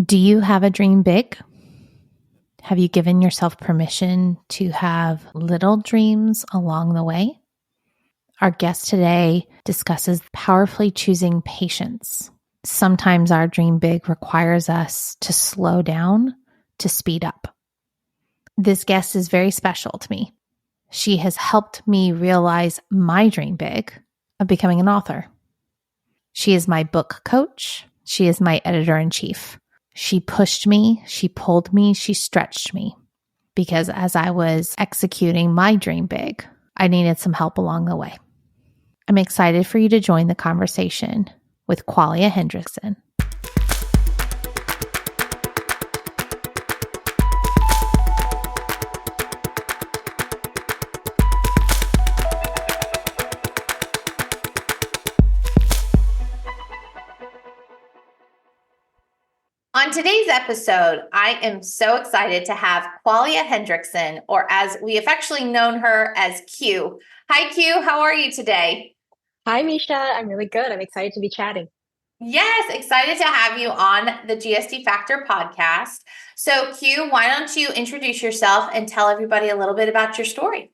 Do you have a dream big? Have you given yourself permission to have little dreams along the way? Our guest today discusses powerfully choosing patience. Sometimes our dream big requires us to slow down to speed up. This guest is very special to me. She has helped me realize my dream big of becoming an author. She is my book coach. She is my editor-in-chief. She pushed me, she pulled me, she stretched me. Because as I was executing my dream big, I needed some help along the way. I'm excited for you to join the conversation with Qualia Hendrickson. On today's episode, I am so excited to have Qualia Hendrickson, or as we affectionately known her as Q. Hi, Q. How are you today? Hi, Misha. I'm really good. I'm excited to be chatting. Yes, excited to have you on the GSD Factor podcast. So, Q, why don't you introduce yourself and tell everybody a little bit about your story?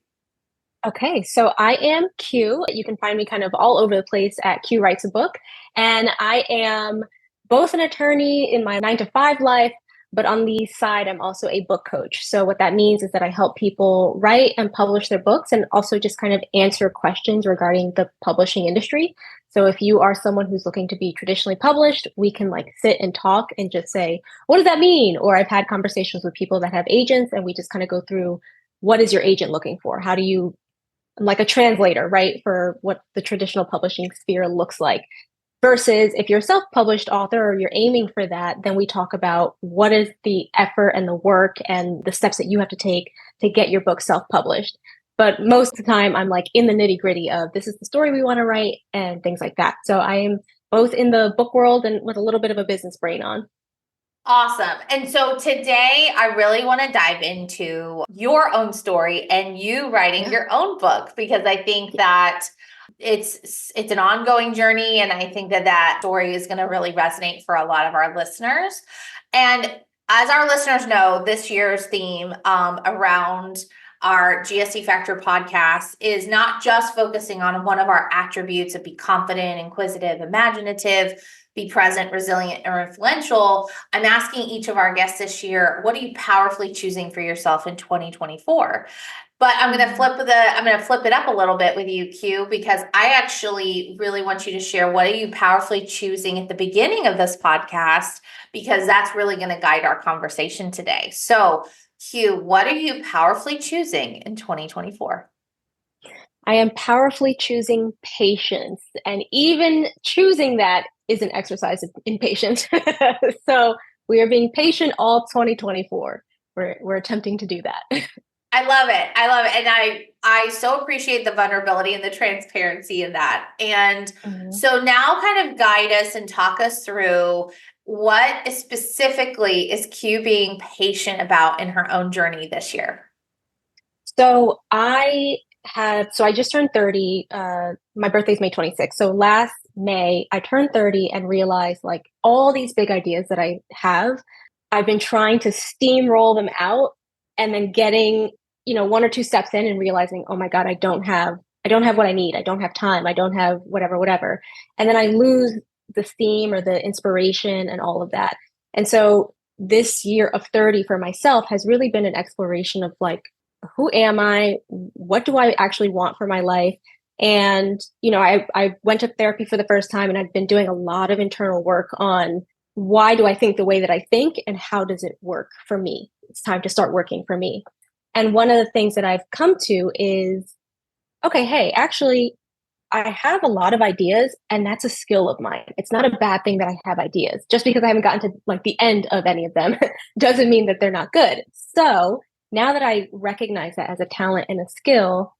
Okay, so I am Q. You can find me kind of all over the place at Q Writes a Book. And I am both an attorney in my 9 to 5 life, but on the side, I'm also a book coach. So what that means is that I help people write and publish their books and also just kind of answer questions regarding the publishing industry. So if you are someone who's looking to be traditionally published, we can like sit and talk and just say, what does that mean? Or I've had conversations with people that have agents and we just kind of go through, what is your agent looking for? How do you like a translator, right, for what the traditional publishing sphere looks like. Versus if you're a self-published author or you're aiming for that, then we talk about what is the effort and the work and the steps that you have to take to get your book self-published. But most of the time, I'm like in the nitty-gritty of this is the story we want to write and things like that. So I am both in the book world and with a little bit of a business brain on. Awesome. And so today I really want to dive into your own story and you writing your own book, because I think that it's an ongoing journey. And I think that story is going to really resonate for a lot of our listeners. And as our listeners know, this year's theme around our GSD Factor podcast is not just focusing on one of our attributes of be confident, inquisitive, imaginative, be present, resilient, or influential. I'm asking each of our guests this year, what are you powerfully choosing for yourself in 2024? But I'm going to flip it up a little bit with you, Q, because I actually really want you to share what are you powerfully choosing at the beginning of this podcast, because that's really going to guide our conversation today. So, Q, what are you powerfully choosing in 2024? I am powerfully choosing patience, and even choosing that is an exercise in patience. So we are being patient all 2024. We're attempting to do that. I love it. I love it. And I so appreciate the vulnerability and the transparency in that. And so now kind of guide us and talk us through what specifically is Q being patient about in her own journey this year. So I just turned 30. My birthday's May 26th. So last May, I turned 30 and realized like all these big ideas that I have, I've been trying to steamroll them out and then getting, one or two steps in and realizing, oh my God, I don't have what I need. I don't have time. I don't have whatever. And then I lose the theme or the inspiration and all of that. And so this year of 30 for myself has really been an exploration of like, who am I? What do I actually want for my life? And, I went to therapy for the first time and I've been doing a lot of internal work on why do I think the way that I think and how does it work for me? It's time to start working for me. And one of the things that I've come to is, okay, hey, actually, I have a lot of ideas and that's a skill of mine. It's not a bad thing that I have ideas. Just because I haven't gotten to like the end of any of them doesn't mean that they're not good. So now that I recognize that as a talent and a skill,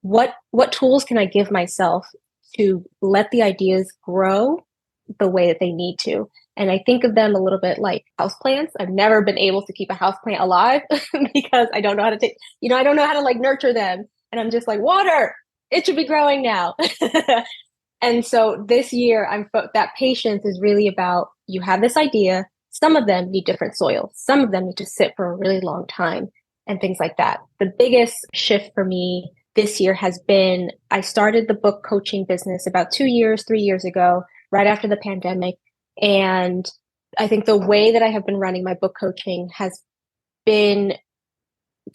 what tools can I give myself to let the ideas grow the way that they need to? And I think of them a little bit like houseplants. I've never been able to keep a houseplant alive because I don't know how to I don't know how to like nurture them. And I'm just like, water, it should be growing now. And so this year, that patience is really about, you have this idea, Some of them need different soil. Some of them need to sit for a really long time and things like that. The biggest shift for me this year has been I started the book coaching business about 2 years, 3 years ago, right after the pandemic. And I think the way that I have been running my book coaching has been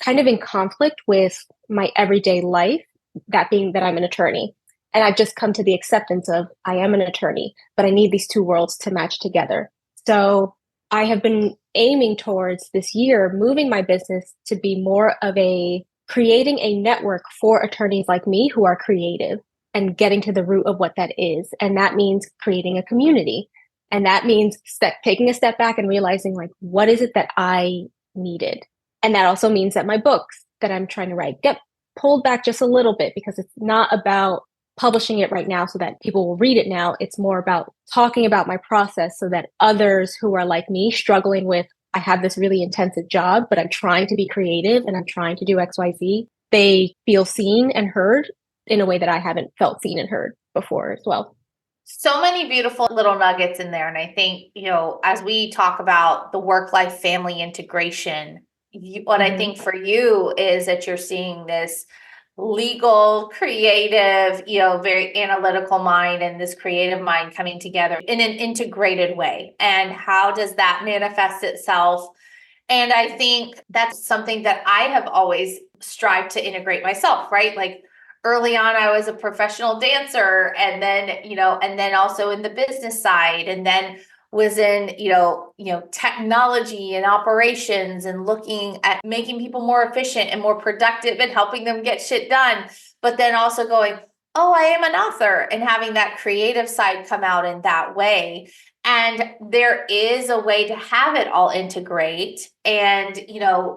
kind of in conflict with my everyday life, that being that I'm an attorney. And I've just come to the acceptance of I am an attorney, but I need these two worlds to match together. So I have been aiming towards this year, moving my business to be more of a creating a network for attorneys like me who are creative and getting to the root of what that is. And that means creating a community. And that means taking a step back and realizing, like, what is it that I needed? And that also means that my books that I'm trying to write get pulled back just a little bit, because it's not about publishing it right now so that people will read it now. It's more about talking about my process so that others who are like me, struggling with, I have this really intensive job, but I'm trying to be creative and I'm trying to do XYZ, they feel seen and heard in a way that I haven't felt seen and heard before as well. So many beautiful little nuggets in there. And I think, as we talk about the work-life family integration, what I think for you is that you're seeing this legal, creative, very analytical mind and this creative mind coming together in an integrated way. And how does that manifest itself? And I think that's something that I have always strived to integrate myself, right? Like early on, I was a professional dancer, and then also in the business side, and then was in, technology and operations and looking at making people more efficient and more productive and helping them get shit done. But then also going, oh, I am an author, and having that creative side come out in that way. And there is a way to have it all integrate. And,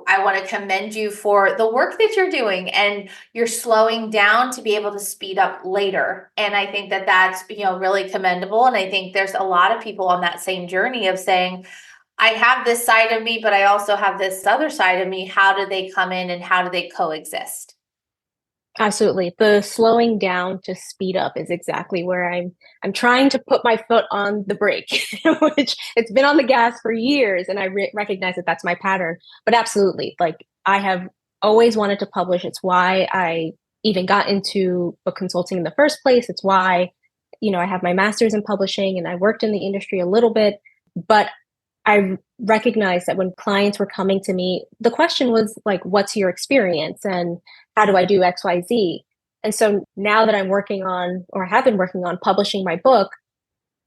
I want to commend you for the work that you're doing, and you're slowing down to be able to speed up later. And I think that that's, really commendable. And I think there's a lot of people on that same journey of saying, I have this side of me, but I also have this other side of me. How do they come in and how do they coexist? Absolutely. The slowing down to speed up is exactly where I'm trying to put my foot on the brake, which it's been on the gas for years. And I recognize that that's my pattern. But absolutely, like, I have always wanted to publish. It's why I even got into book consulting in the first place. It's why, I have my master's in publishing and I worked in the industry a little bit. But I recognized that when clients were coming to me, the question was like, what's your experience and how do I do XYZ? And so now that I'm working on, or have been working on publishing my book,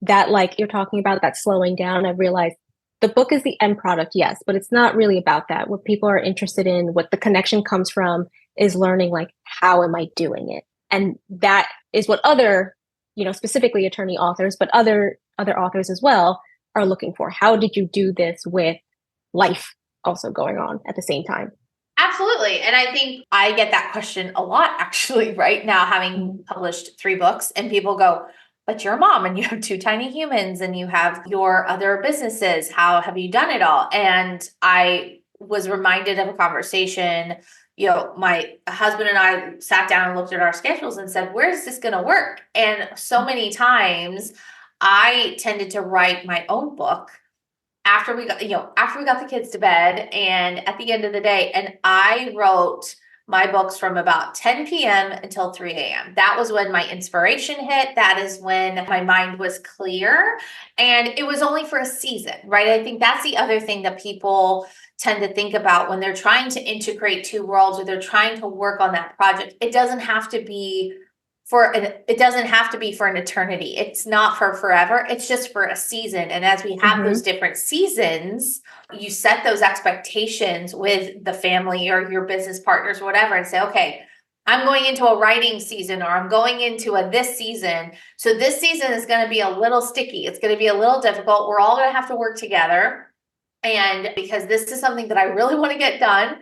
that, like you're talking about, that slowing down, I've realized the book is the end product, yes, but it's not really about that. What people are interested in, what the connection comes from, is learning, like, how am I doing it? And that is what other, specifically attorney authors, but other authors as well, are looking for. How did you do this with life also going on at the same time? Absolutely. And I think I get that question a lot, actually, right now, having published 3 books, and people go, but you're a mom and you have 2 tiny humans and you have your other businesses. How have you done it all? And I was reminded of a conversation. My husband and I sat down and looked at our schedules and said, where is this going to work? And so many times I tended to write my own book after we got the kids to bed and at the end of the day. And I wrote my books from about 10 p.m. until 3 a.m. That was when my inspiration hit. That is when my mind was clear. And it was only for a season, right? I think that's the other thing that people tend to think about when they're trying to integrate 2 worlds, or they're trying to work on that project. It doesn't have to be for an eternity. It's not for forever. It's just for a season. And as we have those different seasons, you set those expectations with the family or your business partners or whatever, and say, okay, I'm going into a writing season, or I'm going into this season. So this season is going to be a little sticky. It's going to be a little difficult. We're all going to have to work together. And because this is something that I really want to get done,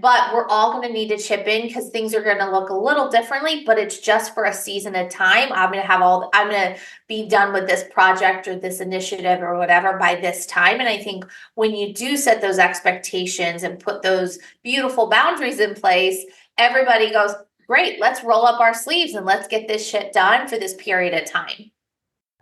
but we're all going to need to chip in because things are going to look a little differently, but it's just for a season at a time. I'm going to be done with this project or this initiative or whatever by this time. And I think when you do set those expectations and put those beautiful boundaries in place, everybody goes, great, let's roll up our sleeves and let's get this shit done for this period of time.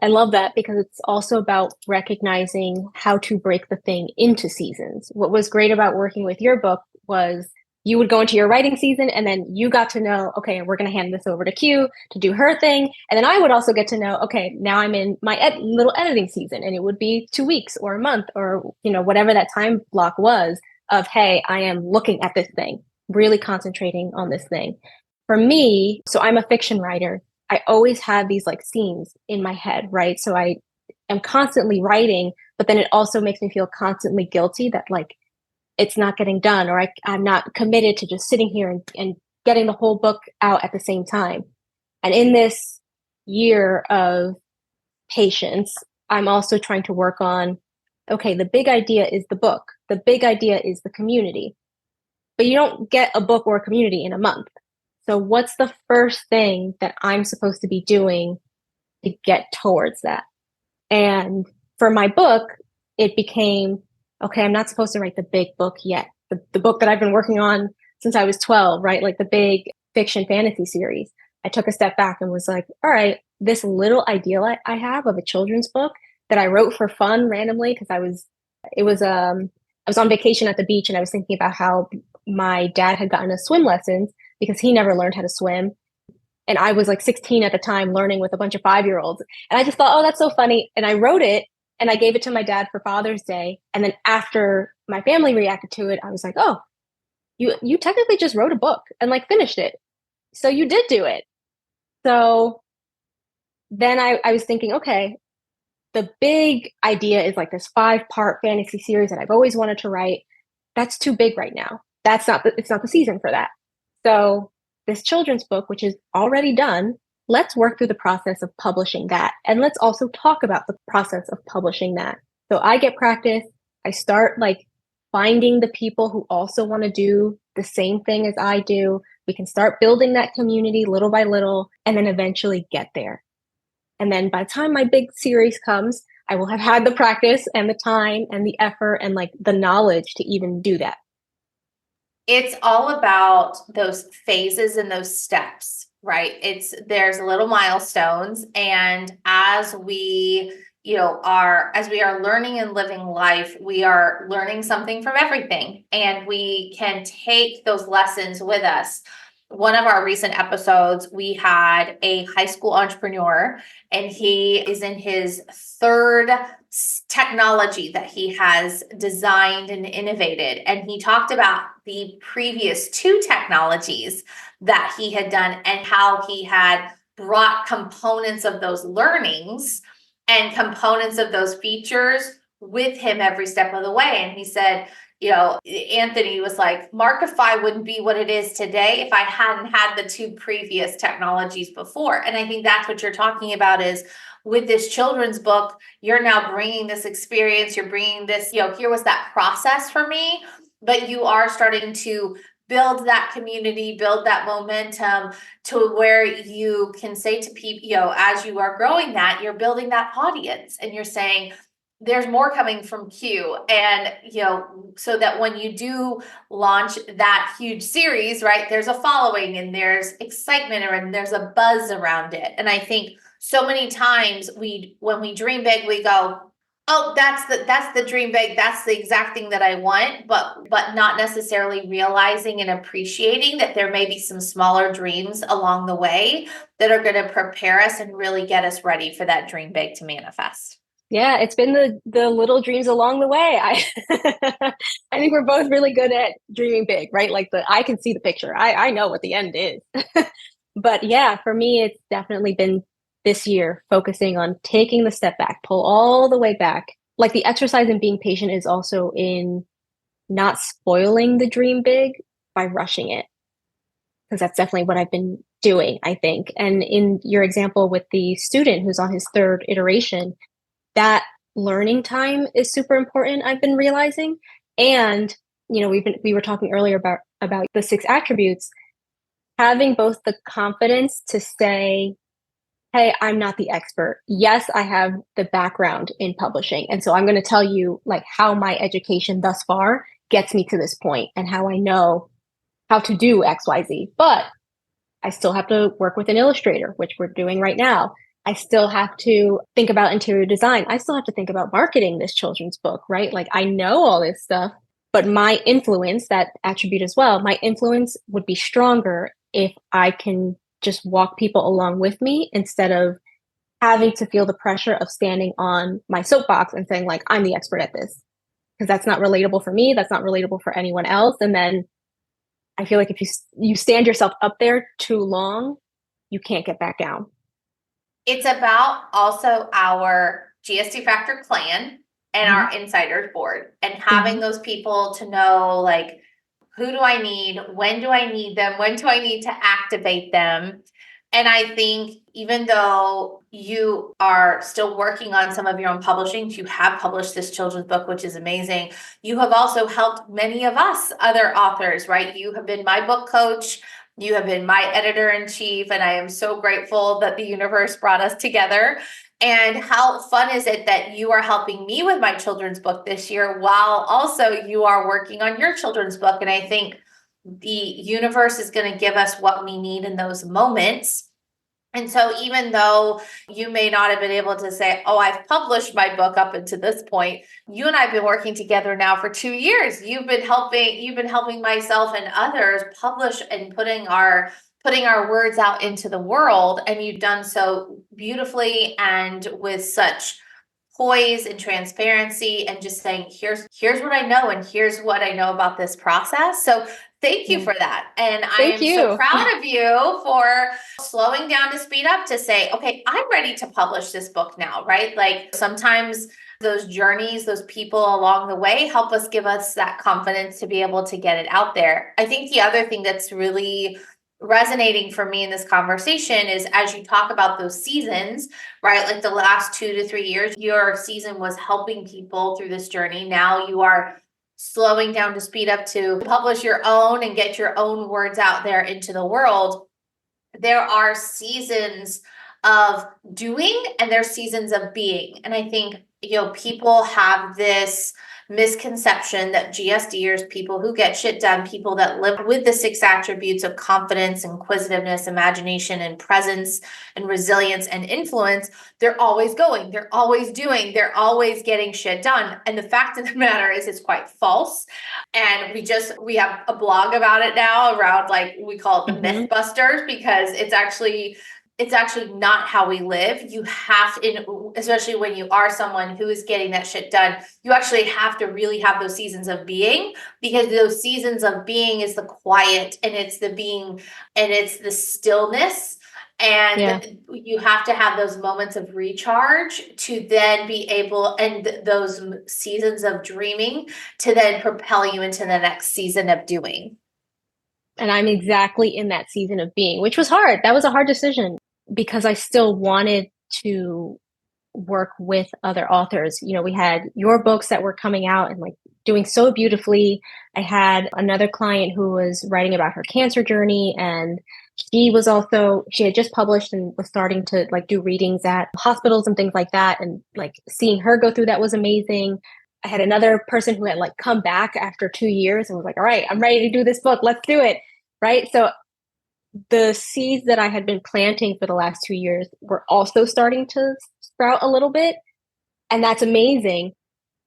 I love that because it's also about recognizing how to break the thing into seasons. What was great about working with your book was you would go into your writing season and then you got to know, okay, we're going to hand this over to Q to do her thing. And then I would also get to know, okay, now I'm in my little editing season, and it would be 2 weeks or a month or, whatever that time block was of, hey, I am looking at this thing, really concentrating on this thing. For me, so I'm a fiction writer. I always have these like scenes in my head, right? So I am constantly writing, but then it also makes me feel constantly guilty that like it's not getting done, or I'm not committed to just sitting here and getting the whole book out at the same time. And in this year of patience, I'm also trying to work on, okay, the big idea is the book. The big idea is the community. But you don't get a book or a community in a month. So what's the first thing that I'm supposed to be doing to get towards that? And for my book, it became, okay, I'm not supposed to write the big book yet. The book that I've been working on since I was 12, right? Like the big fiction fantasy series. I took a step back and was like, all right, this little ideal I have of a children's book that I wrote for fun randomly because I was on vacation at the beach, and I was thinking about how my dad had gotten us swim lessons because he never learned how to swim. And I was like 16 at the time learning with a bunch of 5-year-olds. And I just thought, oh, that's so funny. And I wrote it and I gave it to my dad for Father's Day. And then after my family reacted to it, I was like, oh, you technically just wrote a book and like finished it. So you did do it. So then I was thinking, okay, the big idea is like this 5-part fantasy series that I've always wanted to write. That's too big right now. It's not the season for that. So this children's book, which is already done, let's work through the process of publishing that. And let's also talk about the process of publishing that. So I get practice. I start like finding the people who also want to do the same thing as I do. We can start building that community little by little and then eventually get there. And then by the time my big series comes, I will have had the practice and the time and the effort and like the knowledge to even do that. It's all about those phases and those steps, right? There's little milestones. And as we, as we are learning and living life, we are learning something from everything, and we can take those lessons with us. One of our recent episodes, we had a high school entrepreneur, and he is in his third technology that he has designed and innovated. And he talked about the previous 2 technologies that he had done and how he had brought components of those learnings and components of those features with him every step of the way. And he said, Anthony was like, Markify wouldn't be what it is today if I hadn't had the 2 previous technologies before. And I think that's what you're talking about is with this children's book, you're now bringing this experience, you're bringing this, here was that process for me, but you are starting to build that community, build that momentum to where you can say to people, as you are growing that, you're building that audience and you're saying, there's more coming from Q. And, so that when you do launch that huge series, right, there's a following and there's excitement and there's a buzz around it. And I think so many times when we dream big, we go, oh, that's the dream big. That's the exact thing that I want, but not necessarily realizing and appreciating that there may be some smaller dreams along the way that are going to prepare us and really get us ready for that dream big to manifest. Yeah, it's been the little dreams along the way. I think we're both really good at dreaming big, right? Like I can see the picture. I know what the end is. But yeah, for me, it's definitely been this year focusing on taking the step back, pull all the way back. Like the exercise in being patient is also in not spoiling the dream big by rushing it. Because that's definitely what I've been doing, I think. And in your example with the student who's on his 3rd iteration, that learning time is super important, I've been realizing. And, we were talking earlier about the 6 attributes, having both the confidence to say, hey, I'm not the expert. Yes, I have the background in publishing. And so I'm going to tell you like how my education thus far gets me to this point and how I know how to do XYZ. But I still have to work with an illustrator, which we're doing right now. I still have to think about interior design. I still have to think about marketing this children's book, right? Like I know all this stuff, but my influence, that attribute as well, my influence would be stronger if I can just walk people along with me instead of having to feel the pressure of standing on my soapbox and saying like, I'm the expert at this. Because that's not relatable for me. That's not relatable for anyone else. And then I feel like if you stand yourself up there too long, you can't get back down. It's about also our GSD Factor clan and our insiders board and having those people to know like, who do I need? When do I need them? When do I need to activate them? And I think even though you are still working on some of your own publishing, you have published this children's book, which is amazing. You have also helped many of us other authors, right? You have been my book coach. You have been my editor-in-chief, and I am so grateful that the universe brought us together. And how fun is it that you are helping me with my children's book this year while also you are working on your children's book? And I think the universe is going to give us what we need in those moments. And so even though you may not have been able to say, oh, I've published my book up until this point, you and I have been working together now for 2 years. You've been helping myself and others publish and putting our words out into the world. And you've done so beautifully and with such poise and transparency and just saying, here's what I know and here's what I know about this process. So thank you for that. And I am so proud of you for slowing down to speed up to say, okay, I'm ready to publish this book now, right? Like sometimes those journeys, those people along the way help us give us that confidence to be able to get it out there. I think the other thing that's really resonating for me in this conversation is as you talk about those seasons, right? Like the last 2 to 3 years, your season was helping people through this journey. Now you are slowing down to speed up to publish your own and get your own words out there into the world. There are seasons of doing and there's seasons of being. And I think, people have this misconception that GSDers, people who get shit done, people that live with the 6 attributes of confidence, inquisitiveness, imagination, and presence, and resilience and influence, they're always going, they're always doing, they're always getting shit done. And the fact of the matter is it's quite false. And we have a blog about it now around like, we call it the Mythbusters, because it's actually not how we live. You have to, especially when you are someone who is getting that shit done, you actually have to really have those seasons of being, because those seasons of being is the quiet and it's the being and it's the stillness. And you have to have those moments of recharge to then be able, and those seasons of dreaming to then propel you into the next season of doing. And I'm exactly in that season of being, which was hard. That was a hard decision because I still wanted to work with other authors. We had your books that were coming out and like doing so beautifully. I had another client who was writing about her cancer journey, and she had just published and was starting to like do readings at hospitals and things like that. And like seeing her go through that was amazing. I had another person who had like come back after 2 years and was like, all right, I'm ready to do this book. Let's do it. Right. So the seeds that I had been planting for the last 2 years were also starting to sprout a little bit. And that's amazing.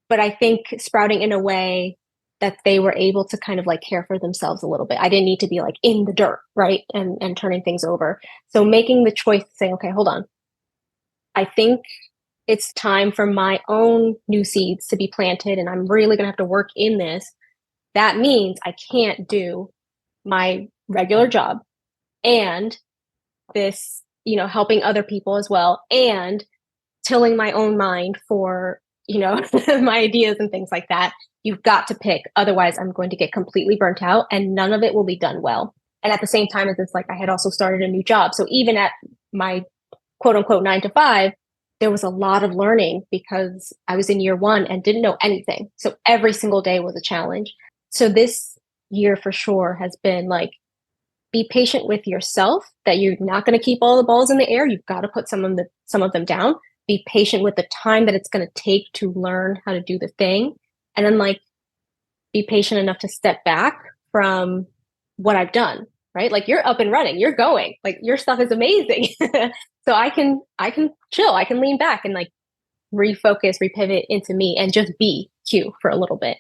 But I think sprouting in a way that they were able to kind of like care for themselves a little bit. I didn't need to be like in the dirt, right? And turning things over. So making the choice to say, okay, hold on. I think it's time for my own new seeds to be planted, and I'm really going to have to work in this. That means I can't do my regular job and this, helping other people as well, and tilling my own mind for, my ideas and things like that. You've got to pick. Otherwise, I'm going to get completely burnt out and none of it will be done well. And at the same time, it's like I had also started a new job. So even at my quote unquote 9 to 5, there was a lot of learning because I was in year 1 and didn't know anything. So every single day was a challenge. So this year for sure has been like, be patient with yourself, that you're not going to keep all the balls in the air. You've got to put some of them down. Be patient with the time that it's going to take to learn how to do the thing. And then like be patient enough to step back from what I've done. right? Like you're up and running, you're going, like your stuff is amazing. So I can chill, I can lean back and like refocus, repivot into me and just be Q for a little bit.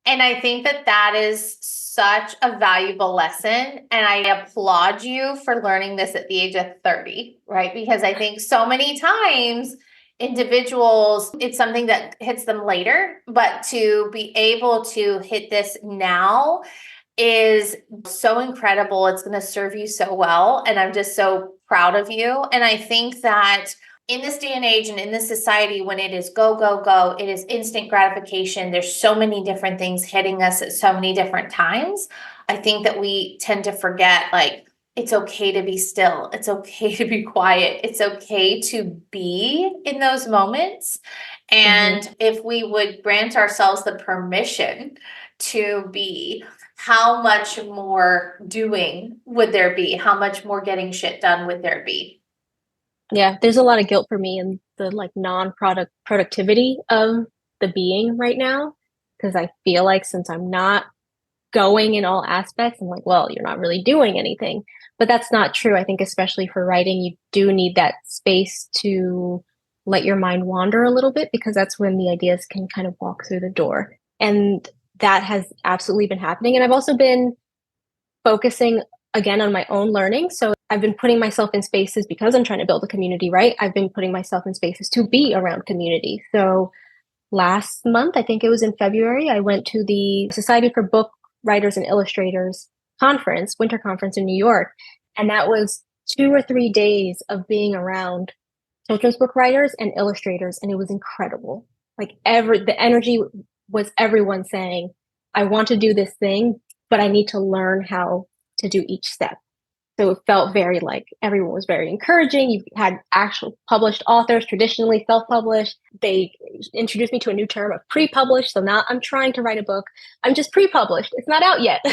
And I think that that is such a valuable lesson. And I applaud you for learning this at the age of 30, right? Because I think so many times individuals, it's something that hits them later, but to be able to hit this now is so incredible. It's going to serve you so well. And I'm just so proud of you. And I think that in this day and age and in this society, when it is go, go, go, it is instant gratification. There's so many different things hitting us at so many different times. I think that we tend to forget, like, it's okay to be still. It's okay to be quiet. It's okay to be in those moments. And if we would grant ourselves the permission to be, how much more doing would there be? How much more getting shit done would there be? Yeah, there's a lot of guilt for me in the like productivity of the being right now, because I feel like since I'm not going in all aspects, I'm like, well, you're not really doing anything. But that's not true. I think especially for writing, you do need that space to let your mind wander a little bit, because that's when the ideas can kind of walk through the door. And that has absolutely been happening. And I've also been focusing again on my own learning. So I've been putting myself in spaces because I'm trying to build a community, right? I've been putting myself in spaces to be around community. So last month, I think it was in February, I went to the Society for Book Writers and Illustrators conference, winter conference in New York. And that was 2 or 3 days of being around children's book writers and illustrators. And it was incredible. Like the energy was everyone saying, I want to do this thing, but I need to learn how to do each step. So it felt very like everyone was very encouraging. You had actual published authors, traditionally self-published. They introduced me to a new term of pre-published. So now I'm trying to write a book. I'm just pre-published. It's not out yet,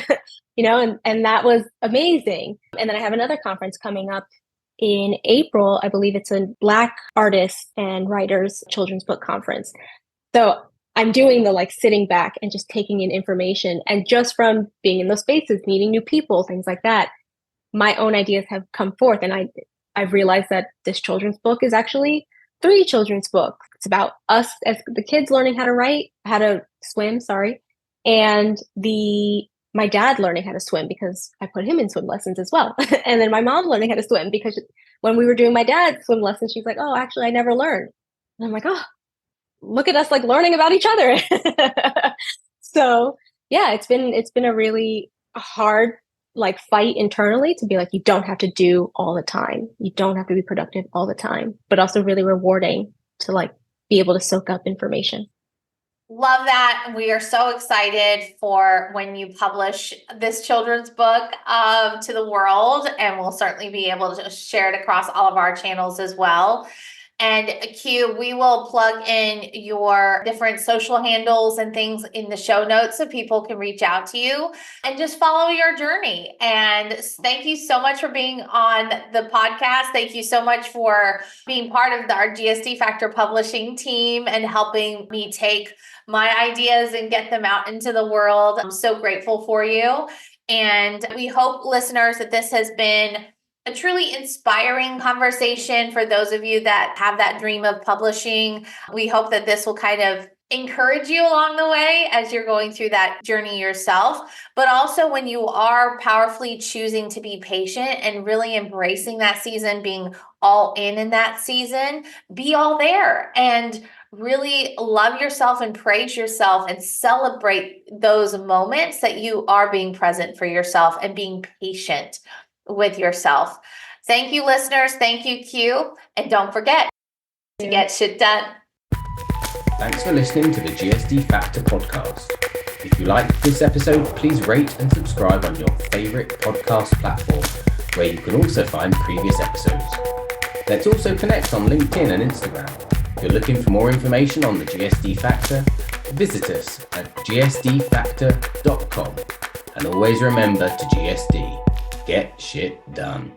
and that was amazing. And then I have another conference coming up in April. I believe it's a Black artists and writers children's book conference. So I'm doing the like sitting back and just taking in information. And just from being in those spaces, meeting new people, things like that, my own ideas have come forth. And I've realized that this children's book is actually 3 children's books. It's about us as the kids learning how to swim, and my dad learning how to swim because I put him in swim lessons as well. And then my mom learning how to swim because when we were doing my dad's swim lessons, she's like, oh, actually, I never learned. And I'm like, oh, look at us like learning about each other. So yeah, it's been a really hard like fight internally to be like, you don't have to do all the time. You don't have to be productive all the time, but also really rewarding to like be able to soak up information. Love that. We are so excited for when you publish this children's book to the world, and we'll certainly be able to share it across all of our channels as well. And Q, we will plug in your different social handles and things in the show notes so people can reach out to you and just follow your journey. And thank you so much for being on the podcast. Thank you so much for being part of our GSD Factor publishing team and helping me take my ideas and get them out into the world. I'm so grateful for you. And we hope, listeners, that this has been a truly inspiring conversation for those of you that have that dream of publishing. We hope that this will kind of encourage you along the way as you're going through that journey yourself, but also when you are powerfully choosing to be patient and really embracing that season, being all in that season, be all there and really love yourself and praise yourself and celebrate those moments that you are being present for yourself and being patient with yourself. Thank you, listeners. Thank you, Q. And don't forget to get shit done. Thanks for listening to the GSD Factor podcast. If you liked this episode, please rate and subscribe on your favorite podcast platform, where you can also find previous episodes. Let's also connect on LinkedIn and Instagram. If you're looking for more information on the GSD Factor, visit us at gsdfactor.com. And always remember to GSD. Get shit done.